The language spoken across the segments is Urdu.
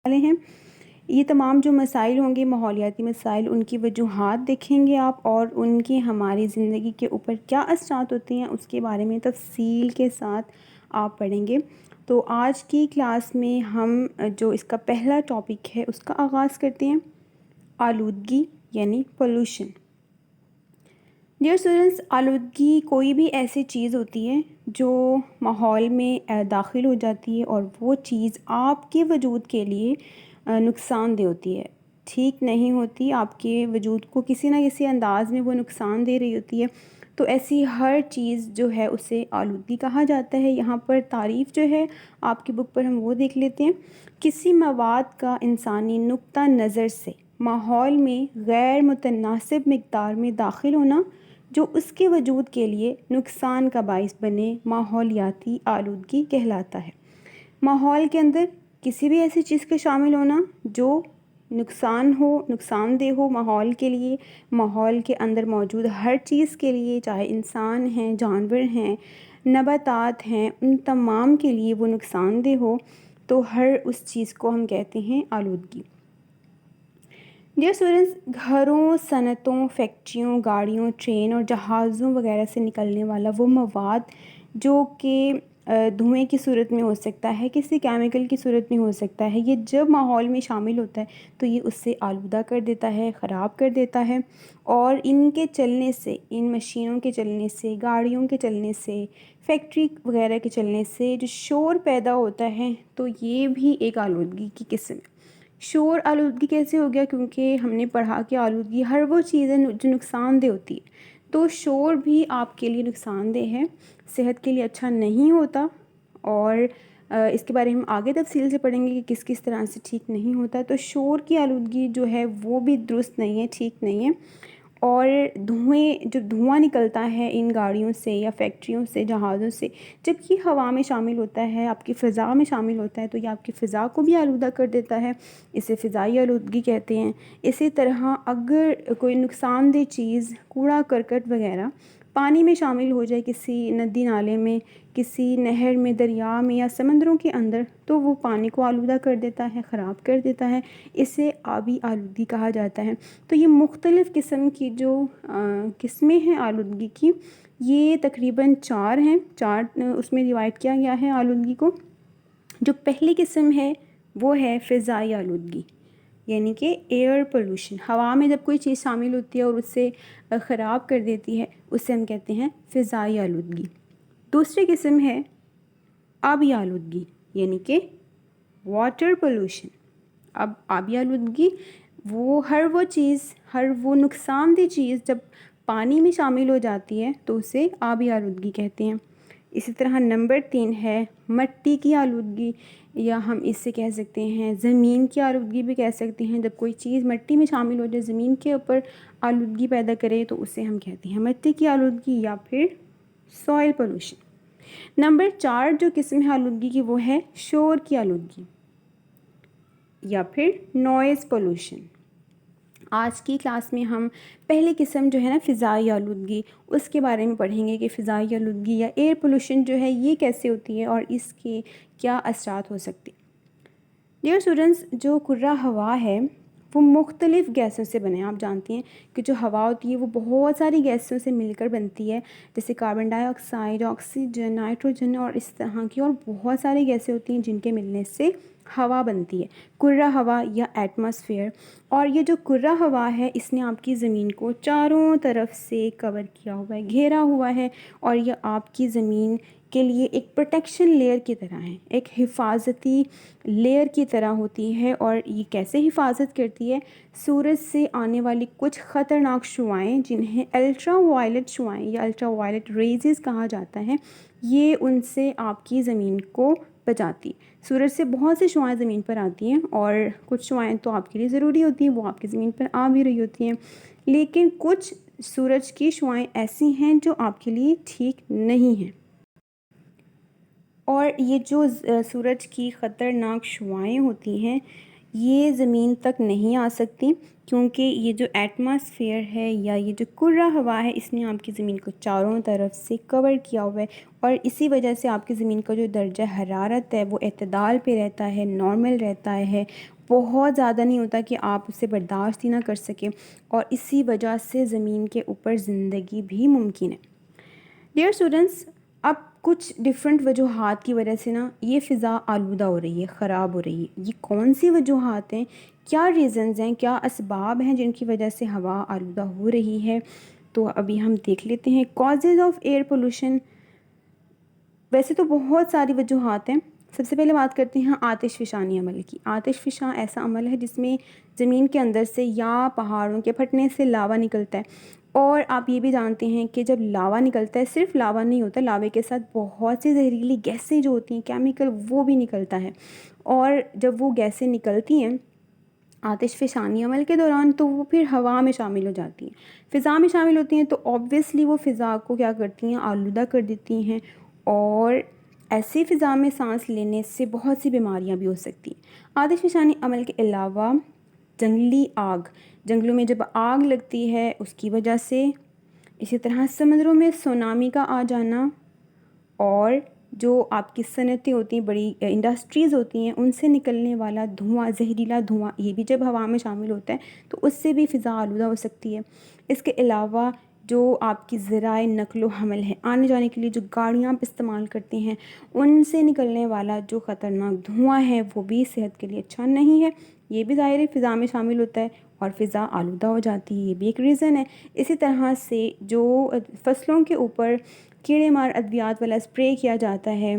والے ہیں۔ یہ تمام جو مسائل ہوں گے ماحولیاتی مسائل، ان کی وجوہات دیکھیں گے آپ، اور ان کی ہماری زندگی کے اوپر کیا اثرات ہوتے ہیں اس کے بارے میں تفصیل کے ساتھ آپ پڑھیں گے۔ تو آج کی کلاس میں ہم جو اس کا پہلا ٹاپک ہے اس کا آغاز کرتے ہیں، آلودگی یعنی پولوشن۔ ڈیئر اسٹوڈنٹس، آلودگی کوئی بھی ایسی چیز ہوتی ہے جو ماحول میں داخل ہو جاتی ہے اور وہ چیز آپ کے وجود کے لیے نقصان دہ ہوتی ہے، ٹھیک نہیں ہوتی، آپ کے وجود کو کسی نہ کسی انداز میں وہ نقصان دے رہی ہوتی ہے۔ تو ایسی ہر چیز جو ہے اسے آلودگی کہا جاتا ہے۔ یہاں پر تعریف جو ہے آپ کی بک پر ہم وہ دیکھ لیتے ہیں۔ کسی مواد کا انسانی نقطہ نظر سے ماحول میں غیر متناسب مقدار میں داخل ہونا جو اس کے وجود کے لیے نقصان کا باعث بنے، ماحولیاتی آلودگی کہلاتا ہے۔ ماحول کے اندر کسی بھی ایسی چیز کا شامل ہونا جو نقصان دہ ہو ماحول کے لیے، ماحول کے اندر موجود ہر چیز کے لیے، چاہے انسان ہیں، جانور ہیں، نباتات ہیں، ان تمام کے لیے وہ نقصان دہ ہو، تو ہر اس چیز کو ہم کہتے ہیں آلودگی۔ ڈیئر اسٹوڈنٹس، گھروں، صنعتوں، فیکٹریوں، گاڑیوں، ٹرین اور جہازوں وغیرہ سے نکلنے والا وہ مواد جو کہ دھوئیں کی صورت میں ہو سکتا ہے، کسی کیمیکل کی صورت میں ہو سکتا ہے، یہ جب ماحول میں شامل ہوتا ہے تو یہ اس سے آلودہ کر دیتا ہے، خراب کر دیتا ہے، اور ان کے چلنے سے، ان مشینوں کے چلنے سے، گاڑیوں کے چلنے سے، فیکٹری وغیرہ کے چلنے سے جو شور پیدا ہوتا ہے، تو یہ بھی ایک آلودگی کی قسم ہے۔ شور آلودگی کیسے ہو گیا؟ کیونکہ ہم نے پڑھا کہ آلودگی ہر وہ چیز ہے جو نقصان دہ ہوتی ہے، تو شور بھی آپ کے لیے نقصان دہ ہے، صحت کے لیے اچھا نہیں ہوتا، اور اس کے بارے میں ہم آگے تفصیل سے پڑھیں گے کہ کس کس طرح سے ٹھیک نہیں ہوتا۔ تو شور کی آلودگی جو ہے وہ بھی درست نہیں ہے، ٹھیک نہیں ہے۔ اور دھواں نکلتا ہے ان گاڑیوں سے یا فیکٹریوں سے، جہازوں سے، جب یہ ہوا میں شامل ہوتا ہے، آپ کی فضا میں شامل ہوتا ہے، تو یہ آپ کی فضا کو بھی آلودہ کر دیتا ہے، اسے فضائی آلودگی کہتے ہیں۔ اسی طرح اگر کوئی نقصان دہ چیز، کوڑا کرکٹ وغیرہ پانی میں شامل ہو جائے، کسی ندی نالے میں، کسی نہر میں، دریا میں یا سمندروں کے اندر، تو وہ پانی کو آلودہ کر دیتا ہے، خراب کر دیتا ہے، اسے آبی آلودگی کہا جاتا ہے۔ تو یہ مختلف قسم کی جو قسمیں ہیں آلودگی کی، یہ تقریباً 4 ہیں، 4 اس میں ڈیوائڈ کیا گیا ہے آلودگی کو۔ جو پہلی قسم ہے وہ ہے فضائی آلودگی، یعنی کہ ایئر پولوشن۔ ہوا میں جب کوئی چیز شامل ہوتی ہے اور اسے خراب کر دیتی ہے، اسے ہم کہتے ہیں فضائی آلودگی۔ دوسری قسم ہے آبی آلودگی، یعنی کہ واٹر پولوشن۔ اب آبی آلودگی ہر وہ نقصان دہ چیز جب پانی میں شامل ہو جاتی ہے تو اسے آبی آلودگی کہتے ہیں۔ اسی طرح نمبر 3 ہے مٹی کی آلودگی، یا ہم اس سے کہہ سکتے ہیں زمین کی آلودگی بھی کہہ سکتے ہیں۔ جب کوئی چیز مٹی میں شامل ہو جائے، زمین کے اوپر آلودگی پیدا کرے، تو اسے ہم کہتے ہیں مٹی کی آلودگی یا پھر سوائل پولوشن۔ نمبر 4 جو قسم ہے آلودگی کی وہ ہے شور کی آلودگی یا پھر نوائز پولوشن۔ آج کی کلاس میں ہم پہلی قسم جو ہے نا فضائی آلودگی، اس کے بارے میں پڑھیں گے کہ فضائی آلودگی یا ایئر پولوشن جو ہے یہ کیسے ہوتی ہے اور اس کے کیا اثرات ہو سکتے ہیں۔ ڈیئر اسٹوڈنٹس، جو کرۂ ہوا ہے وہ مختلف گیسوں سے بنے ہیں۔ آپ جانتے ہیں کہ جو ہوا ہوتی ہے وہ بہت ساری گیسوں سے مل کر بنتی ہے، جیسے کاربن ڈائی آکسائڈ، آکسیجن، نائٹروجن اور اس طرح کی اور بہت ساری گیسیں ہوتی ہیں جن کے ملنے سے ہوا بنتی ہے، کرۂ ہوا یا ایٹماسفیئر۔ اور یہ جو کرۂ ہوا ہے اس نے آپ کی زمین کو چاروں طرف سے کور کیا ہوا ہے، گھیرا ہوا ہے، اور یہ آپ کی زمین کے لیے ایک پروٹیکشن لیئر کی طرح ہے، ایک حفاظتی لیئر کی طرح ہوتی ہے۔ اور یہ کیسے حفاظت کرتی ہے؟ سورج سے آنے والی کچھ خطرناک شعاعیں، جنہیں الٹرا وائلٹ شعاعیں یا الٹرا وائلٹ ریزز کہا جاتا ہے، یہ ان سے آپ کی زمین کو بچاتی۔ سورج سے بہت سی شعاعیں زمین پر آتی ہیں، اور کچھ شعاعیں تو آپ کے لیے ضروری ہوتی ہیں، وہ آپ کی زمین پر آ بھی رہی ہوتی ہیں، لیکن کچھ سورج کی شعاعیں ایسی ہیں جو آپ کے لیے ٹھیک نہیں ہیں۔ اور یہ جو سورج کی خطرناک شعاعیں ہوتی ہیں، یہ زمین تک نہیں آ سکتی، کیونکہ یہ جو ایٹماسفیئر ہے یا یہ جو کرہ ہوا ہے اس نے آپ کی زمین کو چاروں طرف سے کور کیا ہوا ہے، اور اسی وجہ سے آپ کی زمین کا جو درجہ حرارت ہے وہ اعتدال پہ رہتا ہے، نارمل رہتا ہے، بہت زیادہ نہیں ہوتا کہ آپ اسے برداشت ہی نہ کر سکیں، اور اسی وجہ سے زمین کے اوپر زندگی بھی ممکن ہے۔ ڈیئر اسٹوڈنٹس، اب کچھ ڈفرینٹ وجوہات کی وجہ سے نا یہ فضا آلودہ ہو رہی ہے، خراب ہو رہی ہے۔ یہ کون سی وجوہات ہیں، کیا ریزنز ہیں، کیا اسباب ہیں جن کی وجہ سے ہوا آلودہ ہو رہی ہے؟ تو ابھی ہم دیکھ لیتے ہیں کازز آف ایئر پولوشن۔ ویسے تو بہت ساری وجوہات ہیں۔ سب سے پہلے بات کرتے ہیں آتش فشانی عمل کی۔ آتش فشاں ایسا عمل ہے جس میں زمین کے اندر سے یا پہاڑوں کے پھٹنے سے لاوا نکلتا ہے، اور آپ یہ بھی جانتے ہیں کہ جب لاوا نکلتا ہے صرف لاوا نہیں ہوتا، لاوے کے ساتھ بہت سی زہریلی گیسیں جو ہوتی ہیں، کیمیکل، وہ بھی نکلتا ہے، اور جب وہ گیسیں نکلتی ہیں آتش فشانی عمل کے دوران تو وہ پھر ہوا میں شامل ہو جاتی ہیں، فضا میں شامل ہوتی ہیں، تو آبویسلی وہ فضا کو کیا کرتی ہیں، آلودہ کر دیتی ہیں، اور ایسی فضا میں سانس لینے سے بہت سی بیماریاں بھی ہو سکتی ہیں۔ آتش فشانی عمل کے علاوہ جنگلی آگ، جنگلوں میں جب آگ لگتی ہے اس کی وجہ سے، اسی طرح سمندروں میں سونامی کا آ جانا، اور جو آپ کی صنعتیں ہوتی ہیں، بڑی انڈسٹریز ہوتی ہیں، ان سے نکلنے والا دھواں، زہریلا دھواں، یہ بھی جب ہوا میں شامل ہوتا ہے تو اس سے بھی فضا آلودہ ہو سکتی ہے۔ اس کے علاوہ جو آپ کی ذرائع نقل و حمل ہے، آنے جانے کے لیے جو گاڑیاں آپ استعمال کرتے ہیں، ان سے نکلنے والا جو خطرناک دھواں ہے وہ بھی صحت کے لیے اچھا نہیں ہے، یہ بھی ظاہر ہے فضا میں شامل ہوتا ہے اور فضا آلودہ ہو جاتی ہے، یہ بھی ایک ریزن ہے۔ اسی طرح سے جو فصلوں کے اوپر کیڑے مار ادویات والا اسپرے کیا جاتا ہے،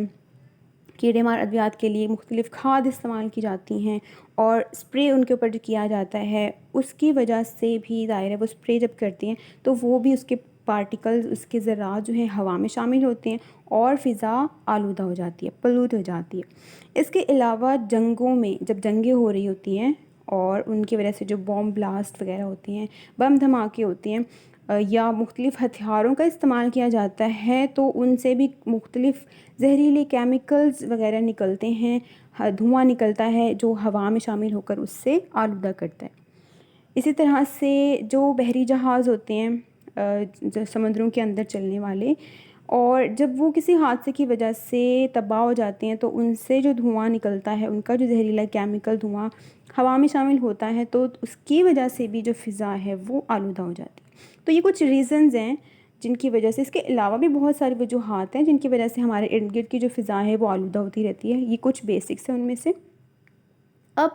کیڑے مار ادویات کے لیے مختلف کھاد استعمال کی جاتی ہیں، اور اسپرے ان کے اوپر جو کیا جاتا ہے اس کی وجہ سے بھی ظاہر ہے وہ اسپرے جب کرتے ہیں تو وہ بھی اس کے پارٹیکلز، اس کے ذرات جو ہیں ہوا میں شامل ہوتے ہیں، اور فضا آلودہ ہو جاتی ہے، پلوٹ ہو جاتی ہے۔ اس کے علاوہ جنگوں میں جب جنگیں ہو رہی ہوتی ہیں اور ان کی وجہ سے جو بم بلاسٹ وغیرہ ہوتی ہیں، بم دھماکے ہوتے ہیں، یا مختلف ہتھیاروں کا استعمال کیا جاتا ہے، تو ان سے بھی مختلف زہریلے کیمیکلز وغیرہ نکلتے ہیں، دھواں نکلتا ہے جو ہوا میں شامل ہو کر اس سے آلودہ کرتا ہے۔ اسی طرح سے جو بحری جہاز ہوتے ہیں، جو سمندروں کے اندر چلنے والے، اور جب وہ کسی حادثے کی وجہ سے تباہ ہو جاتے ہیں تو ان سے جو دھواں نکلتا ہے، ان کا جو زہریلا کیمیکل دھواں ہوا میں شامل ہوتا ہے، تو اس کی وجہ سے بھی جو فضا ہے وہ آلودہ ہو جاتی ہے۔ تو یہ کچھ ریزنز ہیں جن کی وجہ سے، اس کے علاوہ بھی بہت ساری وجوہات ہیں جن کی وجہ سے ہمارے ارد گرد کی جو فضا ہے وہ آلودہ ہوتی رہتی ہے۔ یہ کچھ بیسکس ہیں ان میں سے۔ اب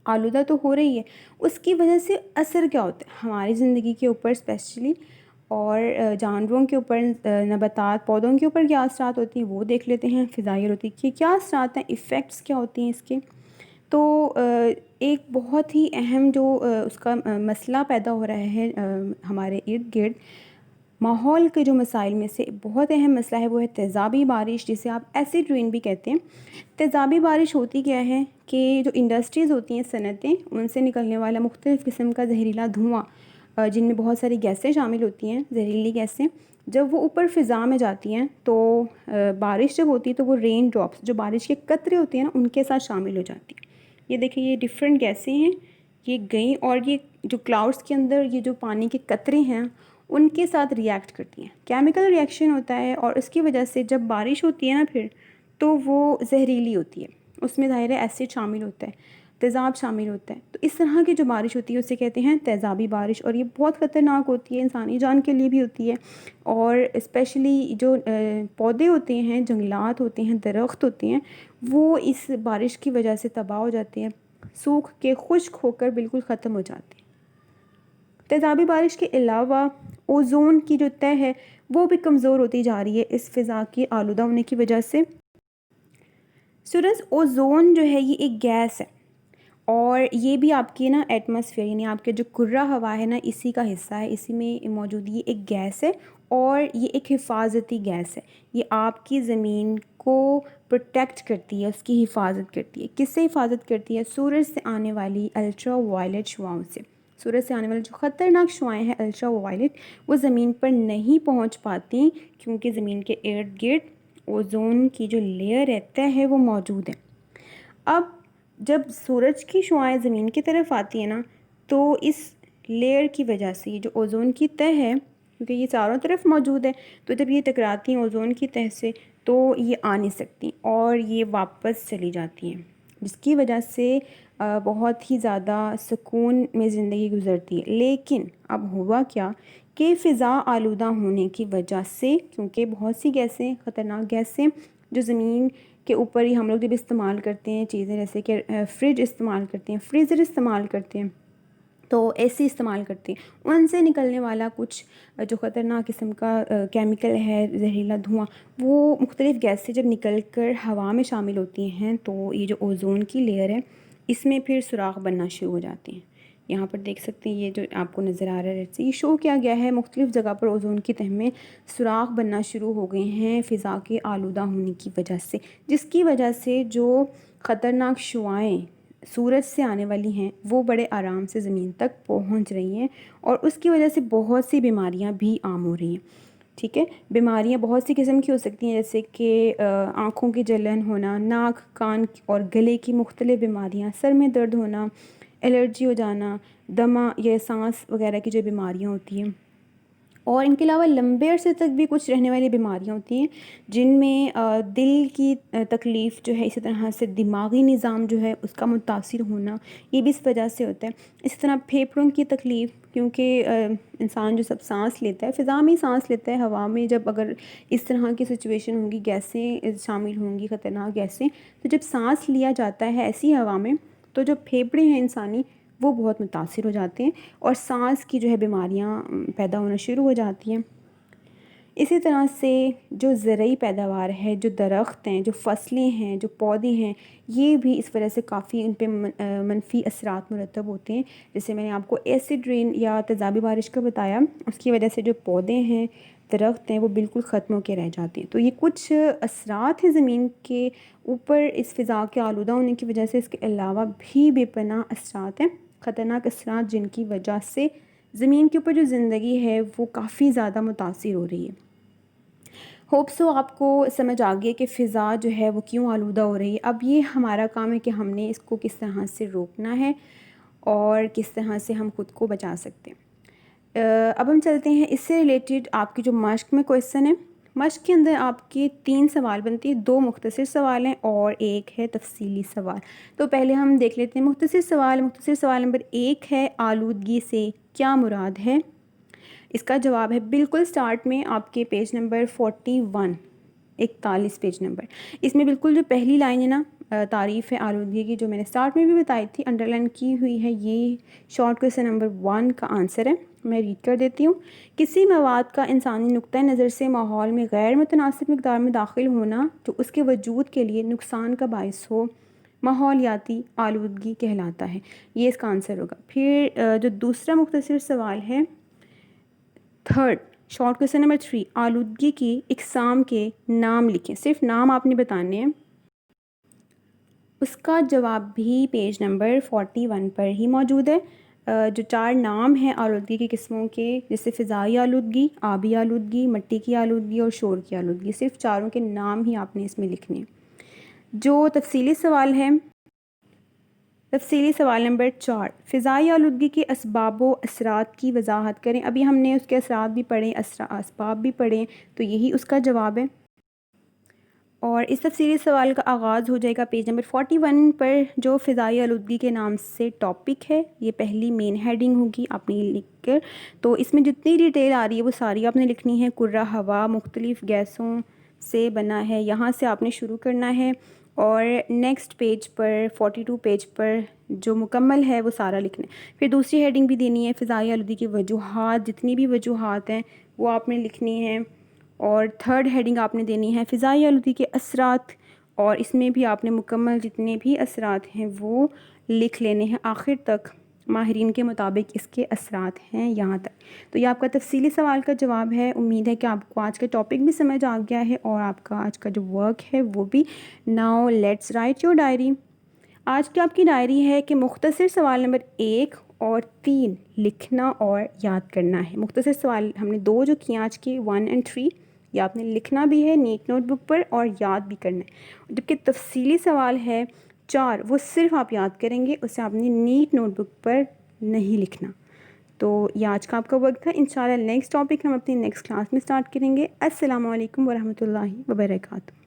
آلودہ تو ہو رہی ہے، اس کی وجہ سے اثر کیا ہوتا ہے ہماری زندگی کے اوپر اسپیشلی، اور جانوروں کے اوپر، نباتات، پودوں کے اوپر کیا اثرات ہوتی ہیں وہ دیکھ لیتے ہیں۔ فضائی آلودگی کے کیا اثرات ہیں، ایفیکٹس کیا ہوتی ہیں اس کے؟ تو ایک بہت ہی اہم جو اس کا مسئلہ پیدا ہو رہا ہے ہمارے ارد گرد، ماحول کے جو مسائل میں سے بہت اہم مسئلہ ہے وہ ہے تیزابی بارش، جسے آپ ایسڈ رین بھی کہتے ہیں۔ تیزابی بارش ہوتی کیا ہے کہ جو انڈسٹریز ہوتی ہیں، صنعتیں، ان سے نکلنے والا مختلف قسم کا زہریلا دھواں، جن میں بہت ساری گیسیں شامل ہوتی ہیں، زہریلی گیسیں، جب وہ اوپر فضا میں جاتی ہیں تو بارش جب ہوتی ہے تو وہ رین ڈراپس، جو بارش کے قطرے ہوتے ہیں نا، ان کے ساتھ شامل ہو جاتی ہیں۔ یہ دیکھیں، یہ ڈفرینٹ گیسیں ہیں، یہ گئیں، اور یہ جو کلاؤڈس کے اندر یہ جو پانی کے قطرے ہیں ان کے ساتھ ریئیکٹ کرتی ہیں، کیمیکل ریئیکشن ہوتا ہے، اور اس کی وجہ سے جب بارش ہوتی ہے نا تو وہ زہریلی ہوتی ہے، اس میں ظاہر ہے ایسڈ شامل ہوتا ہے، تیزاب شامل ہوتا ہے۔ تو اس طرح کی جو بارش ہوتی ہے اسے کہتے ہیں تیزابی بارش، اور یہ بہت خطرناک ہوتی ہے، انسانی جان کے لیے بھی ہوتی ہے، اور اسپیشلی جو پودے ہوتے ہیں، جنگلات ہوتے ہیں، درخت ہوتے ہیں، وہ اس بارش کی وجہ سے تباہ ہو جاتے ہیں، سوکھ کے خشک ہو کر بالکل ختم ہو جاتے ہیں۔ تیزابی بارش کے علاوہ اوزون کی جو تہہ ہے وہ بھی کمزور ہوتی جا رہی ہے اس فضا کی آلودہ ہونے کی وجہ سے۔ اسٹوڈنٹس، اوزون جو ہے یہ ایک گیس ہے، اور یہ بھی آپ کی نا ایٹماسفیئر، یعنی آپ کے جو کرہ ہوا ہے نا، اسی کا حصہ ہے، اسی میں موجود یہ ایک گیس ہے، اور یہ ایک حفاظتی گیس ہے۔ یہ آپ کی زمین کو پروٹیکٹ کرتی ہے، اس کی حفاظت کرتی ہے۔ کس سے حفاظت کرتی ہے؟ سورج سے آنے والی الٹرا وائلٹ شعاؤں سے۔ سورج سے آنے والی جو خطرناک شعائیں ہیں الٹرا وائلٹ، وہ زمین پر نہیں پہنچ پاتی، کیونکہ زمین کے ارد گرد اوزون کی جو لیئر رہتا ہے وہ موجود ہے۔ اب جب سورج کی شعاعیں زمین کی طرف آتی ہیں نا تو اس لیئر کی وجہ سے یہ جو اوزون کی تہ ہے، کیونکہ یہ چاروں طرف موجود ہے، تو جب یہ ٹکراتی ہیں اوزون کی تہ سے تو یہ آ نہیں سکتی اور یہ واپس چلی جاتی ہیں، جس کی وجہ سے بہت ہی زیادہ سکون میں زندگی گزرتی ہے۔ لیکن اب ہوا کیا کہ فضا آلودہ ہونے کی وجہ سے، کیونکہ بہت سی گیسیں، خطرناک گیسیں جو زمین کے اوپر ہی ہم لوگ جب استعمال کرتے ہیں چیزیں، جیسے کہ فریج استعمال کرتے ہیں، فریزر استعمال کرتے ہیں، تو اے سی استعمال کرتے ہیں، ان سے نکلنے والا کچھ جو خطرناک قسم کا کیمیکل ہے، زہریلا دھواں، وہ مختلف گیسیں جب نکل کر ہوا میں شامل ہوتی ہیں تو یہ جو اوزون کی لیئر ہے اس میں پھر سوراخ بننا شروع ہو جاتے ہیں۔ یہاں پر دیکھ سکتے ہیں یہ جو آپ کو نظر آ رہا ہے، یہ شو کیا گیا ہے، مختلف جگہ پر اوزون کی تہ میں سوراخ بننا شروع ہو گئے ہیں فضا کے آلودہ ہونے کی وجہ سے، جس کی وجہ سے جو خطرناک شعاعیں سورج سے آنے والی ہیں وہ بڑے آرام سے زمین تک پہنچ رہی ہیں، اور اس کی وجہ سے بہت سی بیماریاں بھی عام ہو رہی ہیں۔ ٹھیک ہے، بیماریاں بہت سی قسم کی ہو سکتی ہیں، جیسے کہ آنکھوں کی جلن ہونا، ناک، کان اور گلے کی مختلف بیماریاں، سر میں درد ہونا، الرجی ہو جانا، دمہ یا سانس وغیرہ کی جو بیماریاں ہوتی ہیں، اور ان کے علاوہ لمبے عرصے تک بھی کچھ رہنے والی بیماریاں ہوتی ہیں جن میں دل کی تکلیف جو ہے، اسی طرح سے دماغی نظام جو ہے اس کا متاثر ہونا، یہ بھی اس وجہ سے ہوتا ہے۔ اسی طرح پھیپھڑوں کی تکلیف، کیونکہ انسان جو سب سانس لیتا ہے، فضا میں ہی سانس لیتا ہے، ہوا میں جب اگر اس طرح کی سچویشن ہوگی، گیسیں شامل ہوں گی، خطرناک گیسیں، تو جب سانس لیا جاتا ہے ایسی ہوا میں تو جو پھیپھڑے ہیں انسانی وہ بہت متاثر ہو جاتے ہیں اور سانس کی جو ہے بیماریاں پیدا ہونا شروع ہو جاتی ہیں۔ اسی طرح سے جو زرعی پیداوار ہے، جو درخت ہیں، جو فصلیں ہیں، جو پودے ہیں، یہ بھی اس وجہ سے کافی ان پہ منفی اثرات مرتب ہوتے ہیں۔ جیسے میں نے آپ کو ایسڈ رین یا تیزابی بارش کا بتایا، اس کی وجہ سے جو پودے ہیں، درخت ہیں، وہ بالکل ختم ہو کے رہ جاتے ہیں۔ تو یہ کچھ اثرات ہیں زمین کے اوپر اس فضا کے آلودہ ہونے کی وجہ سے۔ اس کے علاوہ بھی بے پناہ اثرات ہیں، خطرناک اثرات، جن کی وجہ سے زمین کے اوپر جو زندگی ہے وہ کافی زیادہ متاثر ہو رہی ہے۔ ہوپ سو آپ کو سمجھ آ گئی کہ فضا جو ہے وہ کیوں آلودہ ہو رہی ہے۔ اب یہ ہمارا کام ہے کہ ہم نے اس کو کس طرح سے روکنا ہے اور کس طرح سے ہم خود کو بچا سکتے ہیں۔ اب ہم چلتے ہیں اس سے ریلیٹڈ آپ کی جو مشق میں کویسچن ہے۔ مشق کے اندر آپ کے 3 سوال بنتے ہیں، 2 مختصر سوال ہیں اور ایک ہے تفصیلی سوال۔ تو پہلے ہم دیکھ لیتے ہیں مختصر سوال۔ مختصر سوال نمبر 1 ہے، آلودگی سے کیا مراد ہے؟ اس کا جواب ہے بالکل سٹارٹ میں آپ کے پیج نمبر 41 پیج نمبر، اس میں بالکل جو پہلی لائن ہے نا، تعریف ہے آلودگی کی، جو میں نے سٹارٹ میں بھی بتائی تھی، انڈر لائن کی ہوئی ہے، یہ شارٹ کویسچن نمبر 1 کا آنسر ہے۔ میں ریڈ کر دیتی ہوں۔ کسی مواد کا انسانی نقطہ نظر سے ماحول میں غیر متناسب مقدار میں داخل ہونا جو اس کے وجود کے لیے نقصان کا باعث ہو، ماحولیاتی آلودگی کہلاتا ہے۔ یہ اس کا آنسر ہوگا۔ پھر جو دوسرا مختصر سوال ہے، تھرڈ شارٹ کویسچن نمبر 3، آلودگی کی اقسام کے نام لکھیں۔ صرف نام آپ نے بتانے ہیں۔ اس کا جواب بھی پیج نمبر 41 پر ہی موجود ہے۔ جو 4 نام ہیں آلودگی کی قسموں کے، جیسے فضائی آلودگی، آبی آلودگی، مٹی کی آلودگی اور شور کی آلودگی، صرف چاروں کے نام ہی آپ نے اس میں لکھنے ہیں۔ جو تفصیلی سوال ہے، تفصیلی سوال نمبر 4، فضائی آلودگی کے اسباب و اثرات کی وضاحت کریں۔ ابھی ہم نے اس کے اثرات بھی پڑھیں، اسباب بھی پڑھیں، تو یہی اس کا جواب ہے۔ اور اس تفصیلی سوال کا آغاز ہو جائے گا پیج نمبر 41 پر، جو فضائی آلودگی کے نام سے ٹاپک ہے۔ یہ پہلی مین ہیڈنگ ہوگی آپ نے لکھ کر، تو اس میں جتنی ڈیٹیل آ رہی ہے وہ ساری آپ نے لکھنی ہے۔ کرہ ہوا مختلف گیسوں سے بنا ہے، یہاں سے آپ نے شروع کرنا ہے، اور نیکسٹ پیج پر 42 پیج پر جو مکمل ہے وہ سارا لکھنا ہے۔ پھر دوسری ہیڈنگ بھی دینی ہے، فضائی آلودگی کی وجوہات، جتنی بھی وجوہات ہیں وہ آپ نے لکھنی ہیں۔ اور تھرڈ ہیڈنگ آپ نے دینی ہے فضائی آلودگی کے اثرات، اور اس میں بھی آپ نے مکمل جتنے بھی اثرات ہیں وہ لکھ لینے ہیں۔ آخر تک ماہرین کے مطابق اس کے اثرات ہیں یہاں تک۔ تو یہ آپ کا تفصیلی سوال کا جواب ہے۔ امید ہے کہ آپ کو آج کا ٹاپک بھی سمجھ آ گیا ہے اور آپ کا آج کا جو ورک ہے وہ بھی۔ Now let's write your diary. آج کی آپ کی ڈائری ہے کہ مختصر سوال نمبر 1 اور 3 لکھنا اور یاد کرنا ہے۔ مختصر سوال ہم نے 2 جو کیے آج کے، 1 اور 3، یہ آپ نے لکھنا بھی ہے نیٹ نوٹ بک پر اور یاد بھی کرنا ہے۔ جبکہ تفصیلی سوال ہے 4 وہ صرف آپ یاد کریں گے، اسے آپ نے نیٹ نوٹ بک پر نہیں لکھنا۔ تو یہ آج کا آپ کا وقت تھا، انشاءاللہ نیکسٹ ٹاپک ہم اپنی نیکسٹ کلاس میں اسٹارٹ کریں گے۔ السلام علیکم ورحمۃ اللہ وبرکاتہ۔